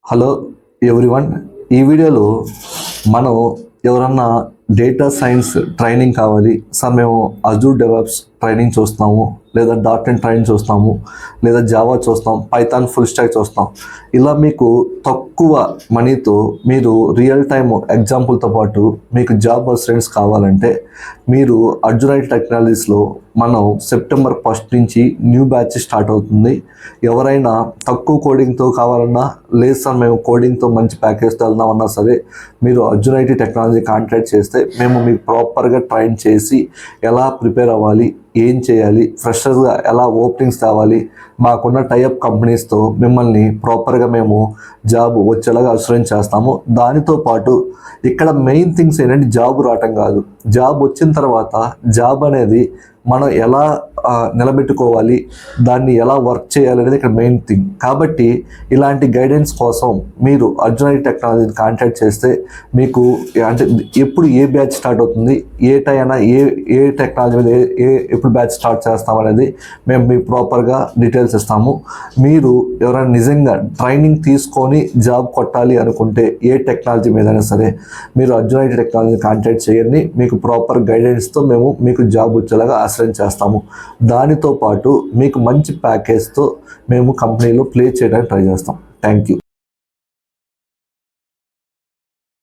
Hello everyone. ఈ వీడియోలో మనం ఎవరన్నా డేటా సైన్స్ ట్రైనింగ్ కావాలి సార్, మేము అజూర్ డెవాప్స్ ట్రైనింగ్ చూస్తున్నాము, లేదా .NET ట్రైనింగ్ చూస్తాము, లేదా జావా చూస్తాం, పైథాన్ ఫుల్ స్టాక్ చూస్తాం. ఇలా మీకు తక్కువ మనీతో మీరు రియల్ టైమ్ ఎగ్జాంపుల్తో పాటు మీకు జాబ్ అసిస్టెంట్స్ కావాలంటే మీరు అర్జున్ ఐటీ టెక్నాలజీస్లో మనం సెప్టెంబర్ 1 నుంచి న్యూ బ్యాచ్ స్టార్ట్ అవుతుంది. ఎవరైనా తక్కువ కోడింగ్తో కావాలన్నా, లేదు సార్ మేము కోడింగ్తో మంచి ప్యాకేజ్తో వెళ్దామన్నా సరే, మీరు అర్జున్ ఐటీ టెక్నాలజీ కాంటాక్ట్ చేస్తే మేము మీకు ప్రాపర్గా ట్రైన్ చేసి ఎలా ప్రిపేర్ అవ్వాలి, ఏం చేయాలి, ఫ్రెషర్స్గా ఎలా ఓపెనింగ్స్ తేవాలి, మాకున్న టైఅప్ కంపెనీస్తో మిమ్మల్ని ప్రాపర్గా మేము జాబ్ వచ్చేలాగా అష్యూరెన్స్ చేస్తాము. దానితో పాటు ఇక్కడ మెయిన్ థింగ్స్ ఏంటంటే జాబ్ రావటం కాదు, జాబ్ వచ్చిన తర్వాత జాబ్ అనేది మనం ఎలా నిలబెట్టుకోవాలి, దాన్ని ఎలా వర్క్ చేయాలి అనేది ఇక్కడ మెయిన్ థింగ్. కాబట్టి ఇలాంటి గైడెన్స్ కోసం మీరు అర్జున్ ఐటీ టెక్నాలజీని కాంటాక్ట్ చేస్తే మీకు అంటే ఎప్పుడు ఏ బ్యాచ్ స్టార్ట్ అవుతుంది, ఏ టైం ఏ టెక్నాలజీ మీద ఎప్పుడు బ్యాచ్ స్టార్ట్ చేస్తాం అనేది మేము మీకు ప్రాపర్గా డీటెయిల్స్ ఇస్తాము. మీరు ఎవరైనా నిజంగా ట్రైనింగ్ తీసుకొని జాబ్ కొట్టాలి అనుకుంటే ఏ టెక్నాలజీ మీదైనా సరే మీరు అర్జున్ ఐటీ టెక్నాలజీని కాంటాక్ట్ చేయండి. మీకు ప్రాపర్ గైడెన్స్తో మేము మీకు జాబ్ వచ్చేలాగా ఆశ్రయం చేస్తాము. దానితో పాటు మీకు మంచి ప్యాకేజ్తో మేము కంపెనీలో ప్లే చేయడానికి ట్రై చేస్తాం. Thank you.